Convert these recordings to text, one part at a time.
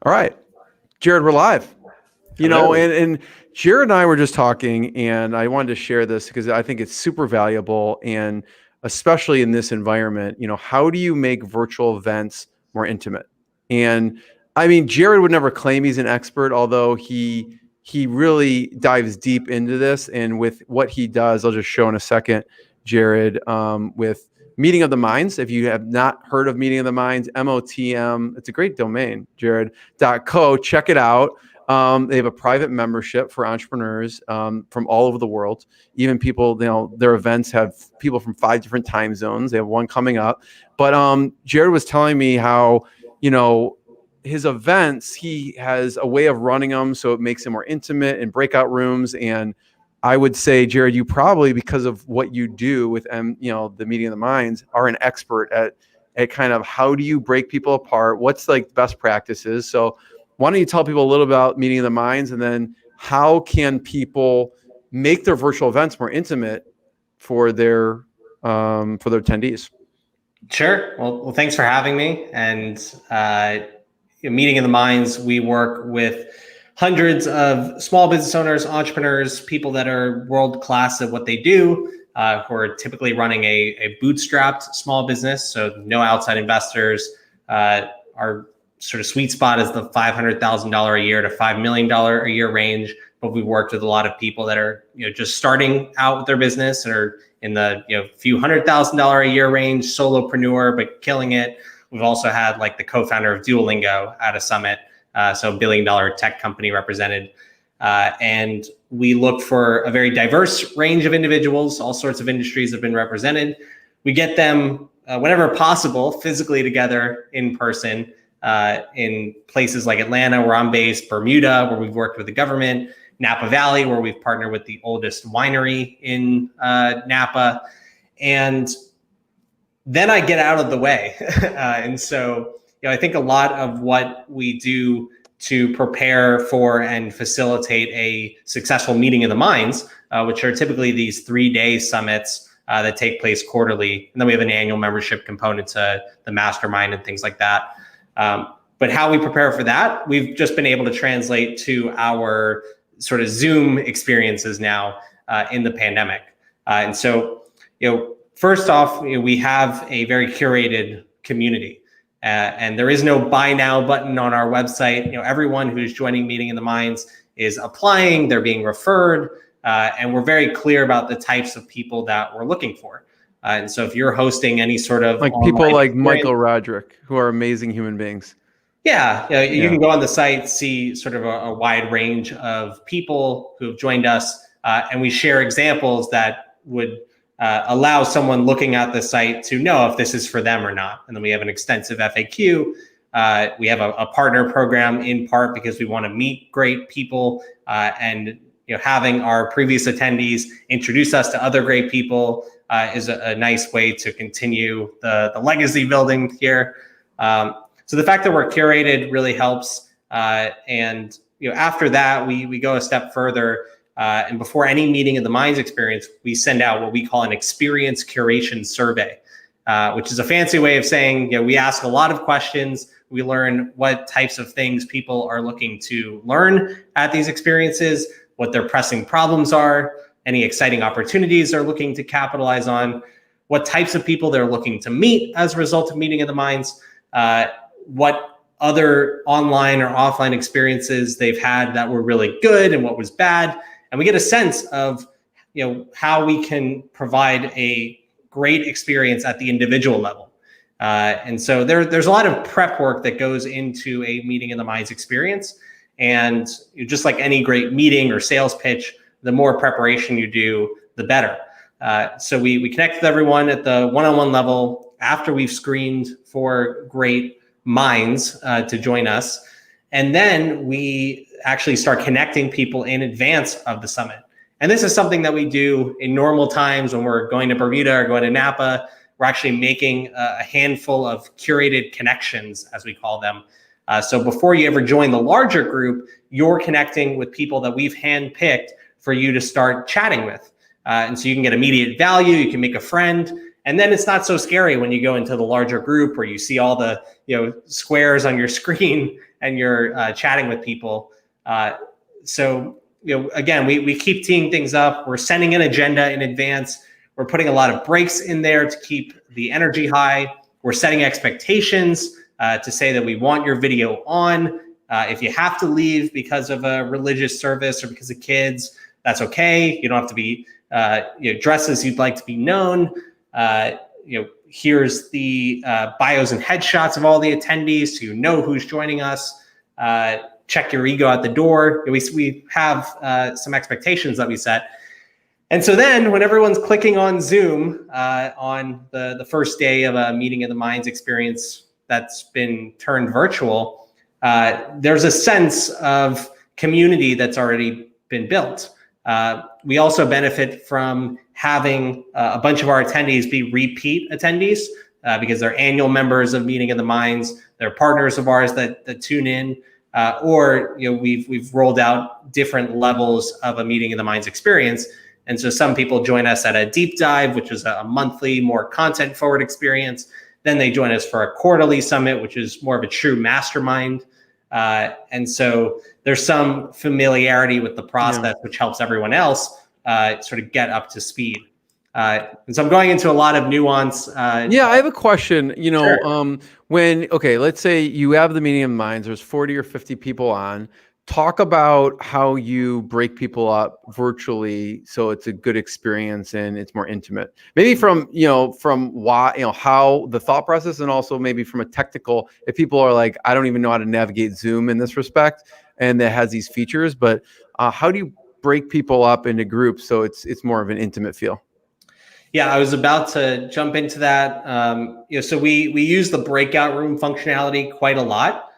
All right, Jared, we're live. Hello. And Jared and I were just talking, and I wanted to share this because I think it's super valuable, and especially in this environment, how do you make virtual events more intimate? And I mean, Jared would never claim he's an expert, although he really dives deep into this. And with what he does, I'll just show in a second, Jared, with Meeting of the Minds. If you have not heard of Meeting of the Minds, MOTM, it's a great domain, Jared.co. Check it out. They have a private membership for entrepreneurs from all over the world. Even people, their events have people from 5 different time zones. They have one coming up. But Jared was telling me how, his events, he has a way of running them so it makes them more intimate in breakout rooms. And I would say, Jared, you probably, because of what you do with the Meeting of the Minds, are an expert at kind of how do you break people apart? What's like best practices? So why don't you tell people a little about Meeting of the Minds, and then how can people make their virtual events more intimate for their attendees? Sure. Well, thanks for having me. And Meeting of the Minds, we work with hundreds of small business owners, entrepreneurs, people that are world class at what they do, who are typically running a bootstrapped small business, so no outside investors. Our sort of sweet spot is the $500,000 a year to $5 million a year range. But we've worked with a lot of people that are just starting out with their business and are in the few $100,000 a year range, solopreneur, but killing it. We've also had like the co-founder of Duolingo at a summit, so $1 billion tech company represented. And we look for a very diverse range of individuals. All sorts of industries have been represented. We get them whenever possible physically together in person. In places like Atlanta, where I'm based, Bermuda, where we've worked with the government, Napa Valley, where we've partnered with the oldest winery in Napa. And then I get out of the way. And so, I think a lot of what we do to prepare for and facilitate a successful Meeting of the Minds, which are typically these 3-day summits that take place quarterly. And then we have an annual membership component to the mastermind and things like that. But how we prepare for that, we've just been able to translate to our sort of Zoom experiences now in the pandemic. And so, first off, we have a very curated community, and there is no buy now button on our website. Everyone who's joining Meeting in the Minds is applying, they're being referred, and we're very clear about the types of people that we're looking for. And so if you're hosting any sort of like people like Michael Roderick, who are amazing human beings. Yeah, you can go on the site, see sort of a wide range of people who have joined us, and we share examples that would allow someone looking at the site to know if this is for them or not. And then we have an extensive FAQ. We have a partner program in part because we want to meet great people, and having our previous attendees introduce us to other great people is a nice way to continue the legacy building here. So the fact that we're curated really helps. And after that, we go a step further. And before any Meeting of the Minds experience, we send out what we call an experience curation survey, which is a fancy way of saying we ask a lot of questions. We learn what types of things people are looking to learn at these experiences, what their pressing problems are, any exciting opportunities they're looking to capitalize on, what types of people they're looking to meet as a result of Meeting of the Minds, what other online or offline experiences they've had that were really good and what was bad. And we get a sense of how we can provide a great experience at the individual level. And so there's a lot of prep work that goes into a Meeting of the Minds experience. And just like any great meeting or sales pitch, the more preparation you do, the better. So we connect with everyone at the one-on-one level after we've screened for great minds to join us. And then we actually start connecting people in advance of the summit. And this is something that we do in normal times when we're going to Bermuda or going to Napa. We're actually making a handful of curated connections, as we call them. So before you ever join the larger group, you're connecting with people that we've handpicked for you to start chatting with. And so you can get immediate value, you can make a friend, and then it's not so scary when you go into the larger group where you see all the squares on your screen and you're chatting with people. So, again, we keep teeing things up. We're sending an agenda in advance. We're putting a lot of breaks in there to keep the energy high. We're setting expectations to say that we want your video on. If you have to leave because of a religious service or because of kids, that's okay. You don't have to be dressed as you'd like to be known. Here's the bios and headshots of all the attendees so you know who's joining us. Check your ego at the door. We have some expectations that we set. And so then when everyone's clicking on Zoom on the first day of a Meeting of the Minds experience that's been turned virtual, there's a sense of community that's already been built. We also benefit from having a bunch of our attendees be repeat attendees because they're annual members of Meeting of the Minds. They're partners of ours that tune in, or we've rolled out different levels of a Meeting of the Minds experience. And so some people join us at a deep dive, which is a monthly, more content forward experience. Then they join us for a quarterly summit, which is more of a true mastermind. And so there's some familiarity with the process, which helps everyone else sort of get up to speed. And so I'm going into a lot of nuance. I have a question. Sure. Let's say you have the Meeting of Minds, there's 40 or 50 people on. Talk about how you break people up virtually so it's a good experience and it's more intimate. Maybe from why, how the thought process, and also maybe from a technical, if people are like, I don't even know how to navigate Zoom in this respect, and that has these features, but how do you break people up into groups so it's more of an intimate feel? Yeah, I was about to jump into that. So we use the breakout room functionality quite a lot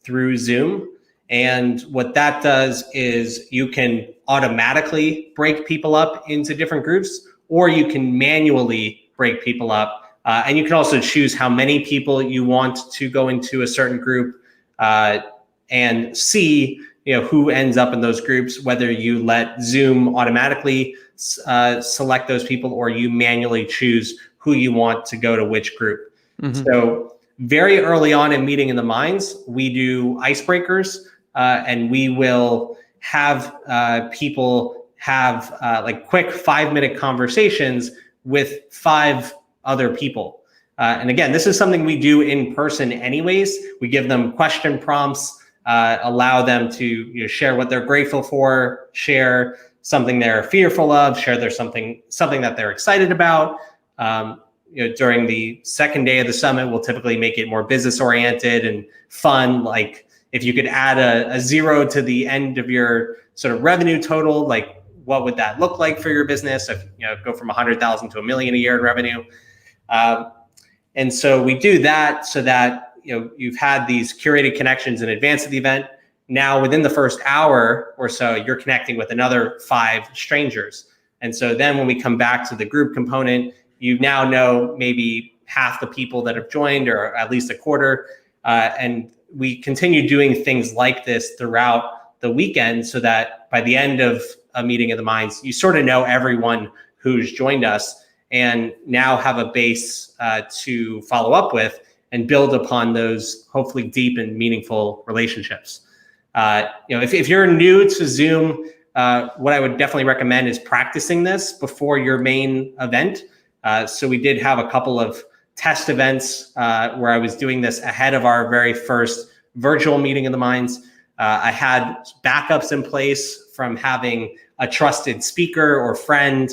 through Zoom. And what that does is you can automatically break people up into different groups, or you can manually break people up. And you can also choose how many people you want to go into a certain group and see who ends up in those groups, whether you let Zoom automatically select those people or you manually choose who you want to go to which group. Mm-hmm. So very early on in Meeting in the Minds, we do icebreakers. And we will have people have like quick 5-minute conversations with 5 other people. And again, this is something we do in person anyways. We give them question prompts, allow them to share what they're grateful for, share something they're fearful of, share there's something that they're excited about. During the second day of the summit, we'll typically make it more business oriented and fun, like if you could add a 0 to the end of your sort of revenue total, like what would that look like for your business? If go from 100,000 to $1 million a year in revenue, and so we do that so that you've had these curated connections in advance of the event. Now within the first hour or so, you're connecting with another 5 strangers, and so then when we come back to the group component, you now know maybe half the people that have joined, or at least a quarter, and we continue doing things like this throughout the weekend so that by the end of a Meeting of the Minds, you sort of know everyone who's joined us and now have a base to follow up with and build upon those hopefully deep and meaningful relationships. If you're new to Zoom, what I would definitely recommend is practicing this before your main event. So we did have a couple of test events where I was doing this ahead of our very first virtual Meeting of the Minds. I had backups in place from having a trusted speaker or friend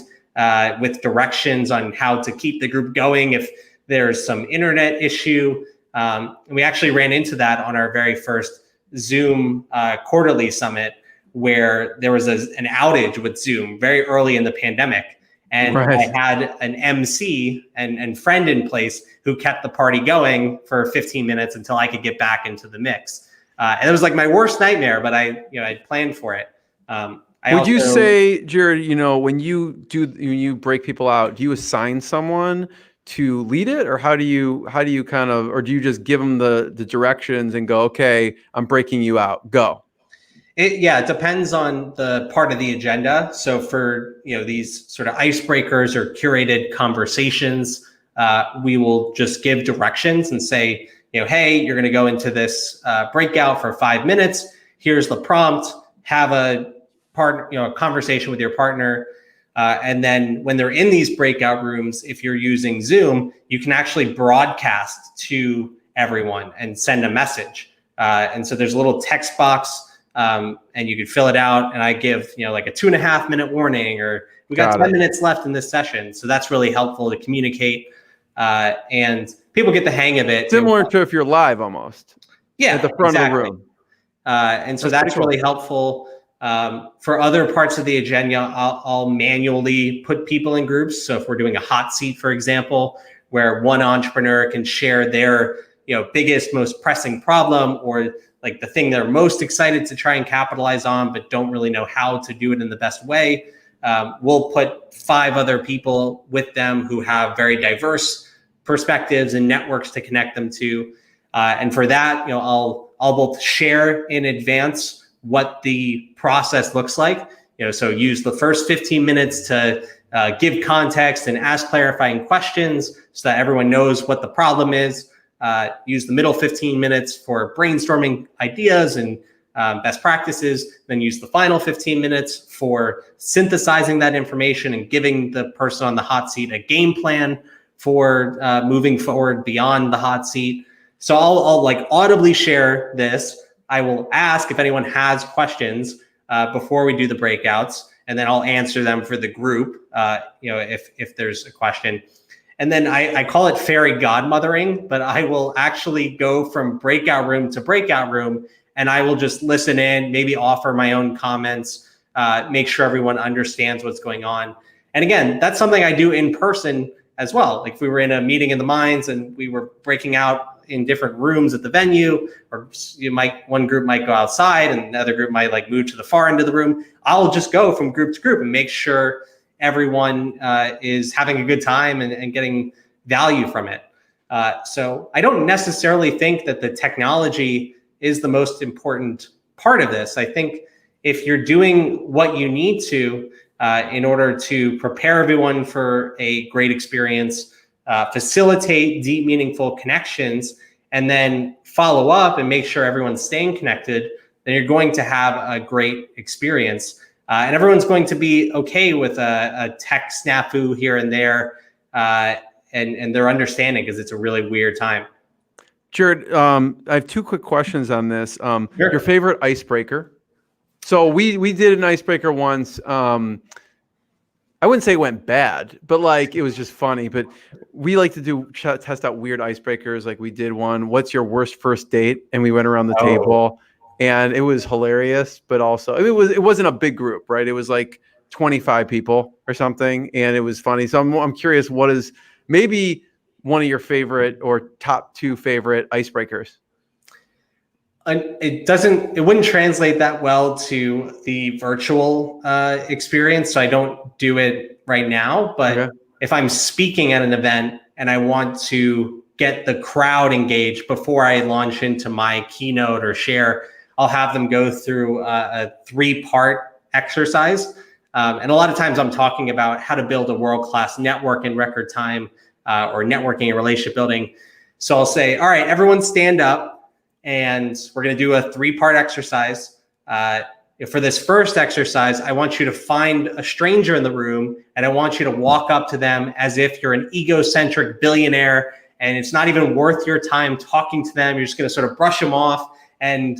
with directions on how to keep the group going if there's some internet issue. And we actually ran into that on our very first Zoom quarterly summit, where there was an outage with Zoom very early in the pandemic. And right. I had an MC and friend in place who kept the party going for 15 minutes until I could get back into the mix. And it was like my worst nightmare, but I planned for it. Would you say, Jared, when you break people out, do you assign someone to lead it, or how do you kind of, or do you just give them the directions and go, okay, I'm breaking you out, go? It depends on the part of the agenda. So for these sort of icebreakers or curated conversations, we will just give directions and say, hey, you're going to go into this breakout for 5 minutes. Here's the prompt. Have a a conversation with your partner. And then when they're in these breakout rooms, if you're using Zoom, you can actually broadcast to everyone and send a message. And so there's a little text box, and you can fill it out. And I give, like a 2.5 minute warning, or we got 10 minutes left in this session. So that's really helpful to communicate. And people get the hang of it. Similar to if you're live almost. Yeah, at the front of the room. And so that's really helpful. For other parts of the agenda, I'll manually put people in groups. So if we're doing a hot seat, for example, where one entrepreneur can share their biggest, most pressing problem, or like the thing they're most excited to try and capitalize on, but don't really know how to do it in the best way, we'll put 5 other people with them who have very diverse perspectives and networks to connect them to. And for that, I'll both share in advance what the process looks like. So use the first 15 minutes to give context and ask clarifying questions so that everyone knows what the problem is. Use the middle 15 minutes for brainstorming ideas and best practices, then use the final 15 minutes for synthesizing that information and giving the person on the hot seat a game plan for moving forward beyond the hot seat. So I'll like audibly share this. I will ask if anyone has questions before we do the breakouts, and then I'll answer them for the group, if there's a question. And then I call it fairy godmothering, but I will actually go from breakout room to breakout room, and I will just listen in, maybe offer my own comments, make sure everyone understands what's going on. And again, that's something I do in person as well. Like if we were in a meeting in the mines and we were breaking out in different rooms at the venue, or one group might go outside and the other group might like move to the far end of the room. I'll just go from group to group and make sure everyone is having a good time and getting value from it. So I don't necessarily think that the technology is the most important part of this. I think if you're doing what you need to in order to prepare everyone for a great experience, facilitate deep, meaningful connections, and then follow up and make sure everyone's staying connected, then you're going to have a great experience. And everyone's going to be okay with a tech snafu here and there, and they're understanding because it's a really weird time. Jared, I have 2 quick questions on this. Sure. Your favorite icebreaker? So we did an icebreaker once. I wouldn't say it went bad, but like it was just funny. But we like to test out weird icebreakers. Like we did one, what's your worst first date? And we went around the table, and it was hilarious. But also, it wasn't a big group, right? It was like 25 people or something, and it was funny. So I'm curious, what is maybe one of your favorite or top 2 favorite icebreakers? It wouldn't translate that well to the virtual experience, so I don't do it right now. But if I'm speaking at an event and I want to get the crowd engaged before I launch into my keynote or share, I'll have them go through a 3-part exercise. And a lot of times I'm talking about how to build a world-class network in record time, or networking and relationship building. So I'll say, all right, everyone stand up. And we're going to do a 3-part exercise. For this first exercise, I want you to find a stranger in the room, and I want you to walk up to them as if you're an egocentric billionaire, and it's not even worth your time talking to them. You're just going to sort of brush them off and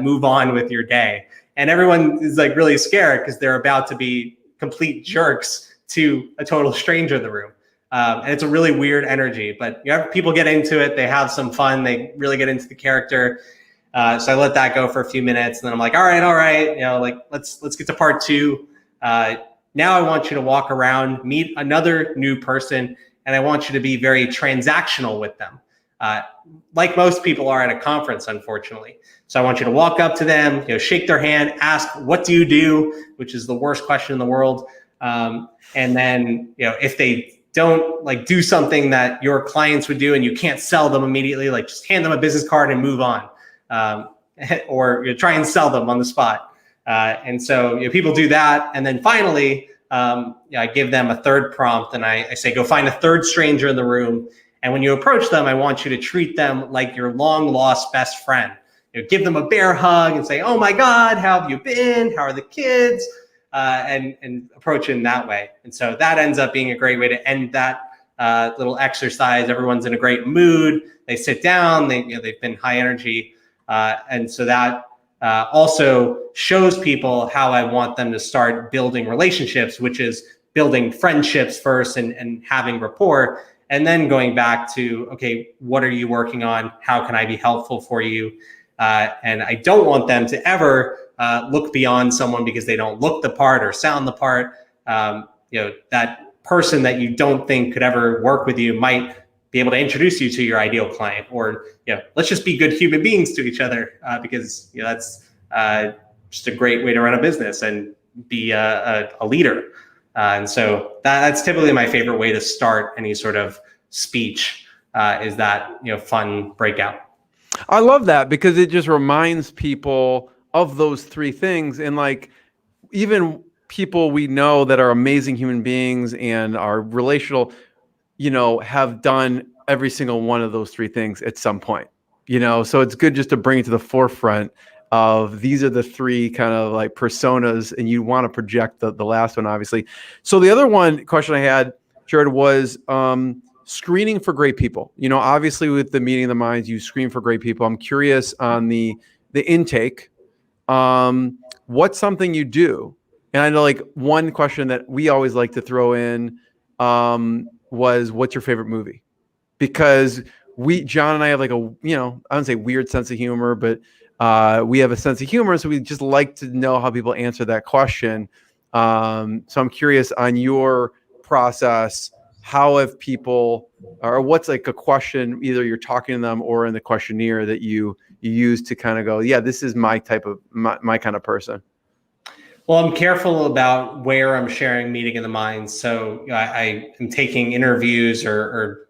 move on with your day. And everyone is like really scared because they're about to be complete jerks to a total stranger in the room. And it's a really weird energy, but people get into it. They have some fun. They really get into the character. So I let that go for a few minutes, and then I'm like, all right. Let's get to part 2. Now I want you to walk around, meet another new person, and I want you to be very transactional with them. Like most people are at a conference, unfortunately. So I want you to walk up to them, shake their hand, ask, what do you do? Which is the worst question in the world. And then, if they don't do something that your clients would do and you can't sell them immediately, just hand them a business card and move on, or try and sell them on the spot. And so people do that. And then finally, I give them a 3rd prompt, and I say, go find a 3rd stranger in the room. And when you approach them, I want you to treat them like your long lost best friend. Give them a bear hug and say, "Oh my God, how have you been? How are the kids?" And approach it in that way. And so that ends up being a great way to end that little exercise. Everyone's in a great mood. They sit down. They've been high energy, and so that also shows people how I want them to start building relationships, which is building friendships first and having rapport, and then going back to, okay, what are you working on? How can I be helpful for you? And I don't want them to ever look beyond someone because they don't look the part or sound the part. That person that you don't think could ever work with you might be able to introduce you to your ideal client, or let's just be good human beings to each other, because that's just a great way to run a business and be a leader. And so that's typically my favorite way to start any sort of speech, is that fun breakout. I love that because it just reminds people of those three things. And like, even people we know that are amazing human beings and are relational, have done every single one of those three things at some point, so it's good just to bring it to the forefront of these are the three kind of like personas, and you want to project the last one, obviously. So the other question I had, Jared, was screening for great people. Obviously with the meeting of the minds, you screen for great people. I'm curious on the intake. What's something you do? And I know like one question that we always like to throw in was, what's your favorite movie? Because John and I have like I wouldn't say weird sense of humor, but we have a sense of humor. So we just like to know how people answer that question. So I'm curious on your process. How have people, or what's like a question, either you're talking to them or in the questionnaire, that you use to kind of go, yeah, this is my type of, my kind of person? Well, I'm careful about where I'm sharing meeting of the minds. So I am taking interviews or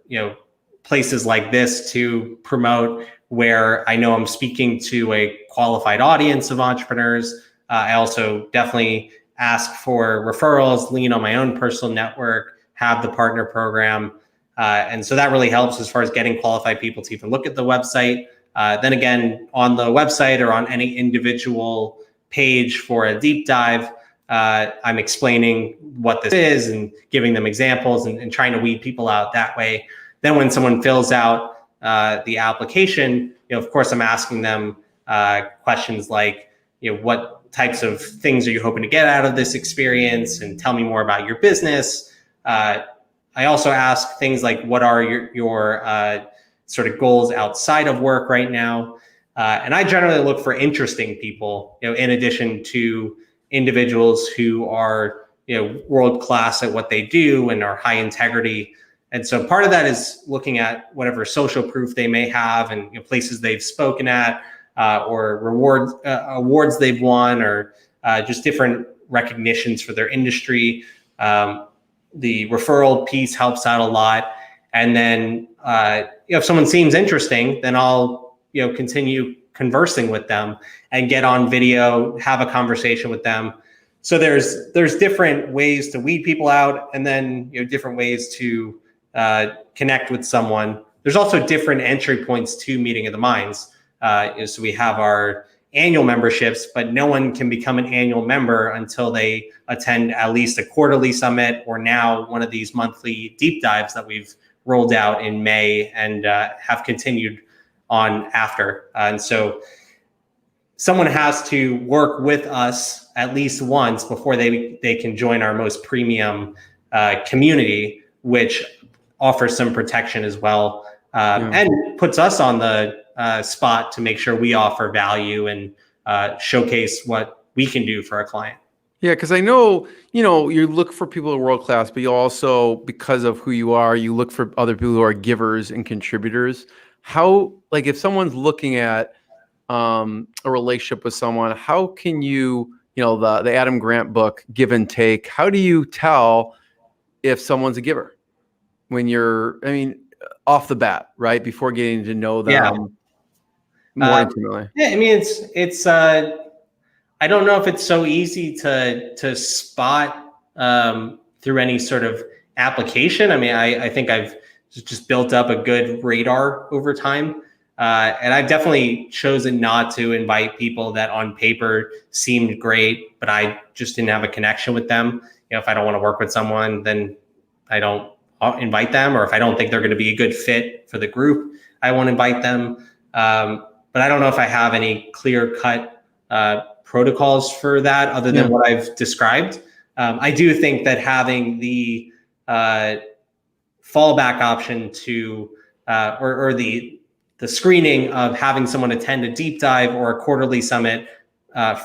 places like this to promote where I know I'm speaking to a qualified audience of entrepreneurs. I also definitely ask for referrals, lean on my own personal network, have the partner program. And so that really helps as far as getting qualified people to even look at the website. Then again, on the website or on any individual page for a deep dive, I'm explaining what this is and giving them examples and trying to weed people out that way. Then when someone fills out the application, of course, I'm asking them questions like, what types of things are you hoping to get out of this experience, and tell me more about your business. I also ask things like, what are your sort of goals outside of work right now? And I generally look for interesting people, in addition to individuals who are, world-class at what they do and are high integrity. And so part of that is looking at whatever social proof they may have, and places they've spoken at, or awards they've won, or just different recognitions for their industry. The referral piece helps out a lot. And then if someone seems interesting, then I'll continue conversing with them and get on video, have a conversation with them. So there's different ways to weed people out, and then different ways to connect with someone. There's also different entry points to meeting of the minds. So we have our annual memberships, but no one can become an annual member until they attend at least a quarterly summit, or now one of these monthly deep dives that we've rolled out in May and have continued on after. And so someone has to work with us at least once before they can join our most premium community, which offers some protection as well, and puts us on the spot to make sure we offer value and showcase what we can do for a client. Yeah, because I know, you look for people who are world-class, but you also, because of who you are, you look for other people who are givers and contributors. How, like, if someone's looking at a relationship with someone, how can you, the Adam Grant book, Give and Take, how do you tell if someone's a giver when you're, off the bat, right? Before getting to know them more intimately. Yeah, it's I don't know if it's so easy to spot through any sort of application. I think I've just built up a good radar over time. And I've definitely chosen not to invite people that on paper seemed great, but I just didn't have a connection with them. If I don't want to work with someone, then I don't invite them. Or if I don't think they're going to be a good fit for the group, I won't invite them. But I don't know if I have any clear-cut protocols for that other than what I've described. I do think that having the fallback option to or the screening of having someone attend a deep dive or a quarterly summit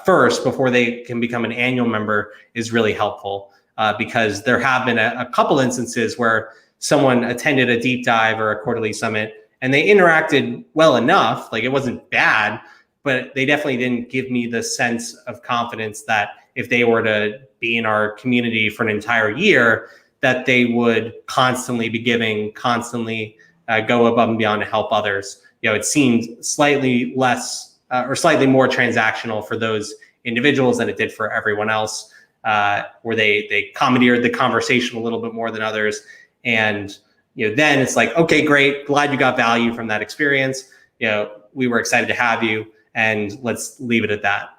first before they can become an annual member is really helpful, because there have been a couple instances where someone attended a deep dive or a quarterly summit and they interacted well enough, like it wasn't bad, but they definitely didn't give me the sense of confidence that if they were to be in our community for an entire year, that they would constantly be giving, constantly go above and beyond to help others. It seemed slightly less or slightly more transactional for those individuals than it did for everyone else, where they commandeered the conversation a little bit more than others. And then it's like, okay, great, glad you got value from that experience. We were excited to have you, and let's leave it at that.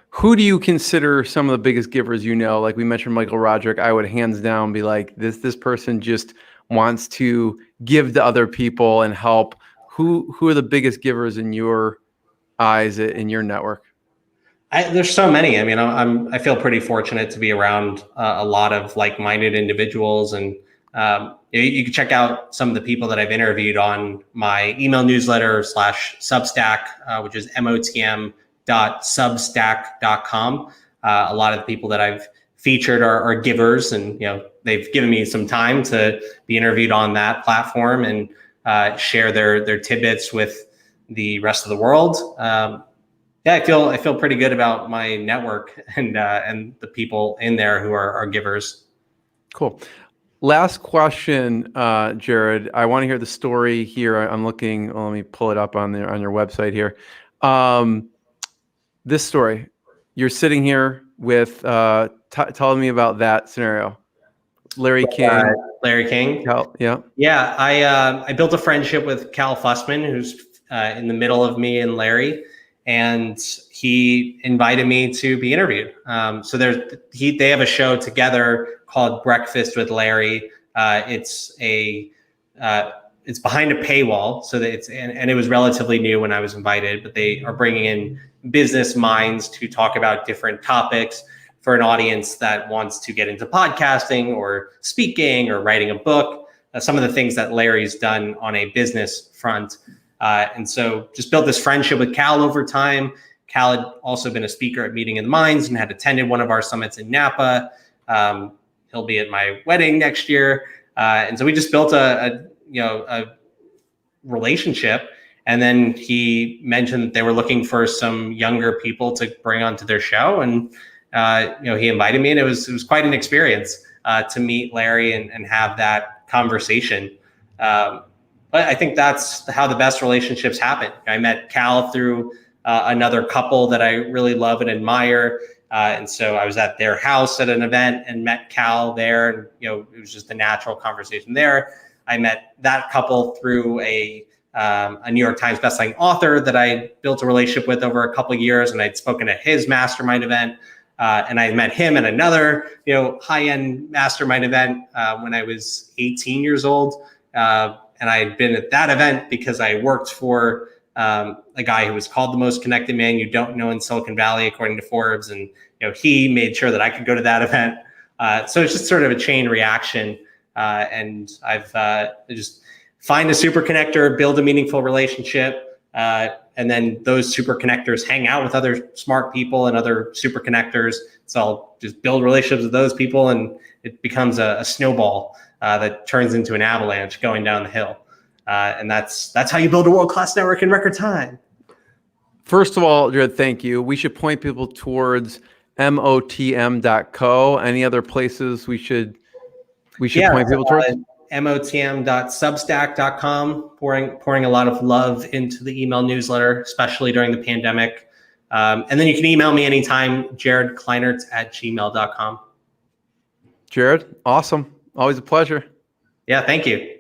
Who do you consider some of the biggest givers? Like we mentioned Michael Roderick, I would hands down be like, this person just wants to give to other people and help. Who are the biggest givers in your eyes in your network? There's so many. I mean, I feel pretty fortunate to be around a lot of like-minded individuals, and you can check out some of the people that I've interviewed on my email newsletter / Substack, which is motm.substack.com. A lot of the people that I've featured are givers, and they've given me some time to be interviewed on that platform and share their tidbits with the rest of the world. I feel pretty good about my network and the people in there who are givers. Cool. Last question, Jared. I want to hear the story here. I'm looking. Let me pull it up on your website here. This story. You're sitting here with telling me about that scenario. Larry King. Larry King. Yeah. I built a friendship with Cal Fussman, who's in the middle of me and Larry, and he invited me to be interviewed. So they have a show together called Breakfast with Larry. It's behind a paywall, so that and it was relatively new when I was invited, but they are bringing in business minds to talk about different topics for an audience that wants to get into podcasting or speaking or writing a book, some of the things that Larry's done on a business front. And so just built this friendship with Cal over time. Cal had also been a speaker at Meeting of the Minds and had attended one of our summits in Napa. He'll be at my wedding next year. And so we just built a relationship. And then he mentioned that they were looking for some younger people to bring onto their show. And, he invited me, and it was quite an experience to meet Larry and have that conversation. But I think that's how the best relationships happen. I met Cal through another couple that I really love and admire. And so I was at their house at an event and met Cal there. And, it was just a natural conversation there. I met that couple through a New York Times bestselling author that I built a relationship with over a couple of years. And I'd spoken at his mastermind event. And I met him at another, high-end mastermind event when I was 18 years old. And I had been at that event because I worked for a guy who was called the most connected man you don't know in Silicon Valley, according to Forbes. And, he made sure that I could go to that event. So it's just sort of a chain reaction. And I've just find a super connector, build a meaningful relationship. And then those super connectors hang out with other smart people and other super connectors. So I'll just build relationships with those people, and it becomes a snowball that turns into an avalanche going down the hill. And that's how you build a world-class network in record time. First of all, Jared, thank you. We should point people towards motm.co. Any other places we should point people towards? motm.substack.com, pouring a lot of love into the email newsletter, especially during the pandemic. And then you can email me anytime, jaredkleinert@gmail.com. Jared, awesome. Always a pleasure. Yeah, thank you.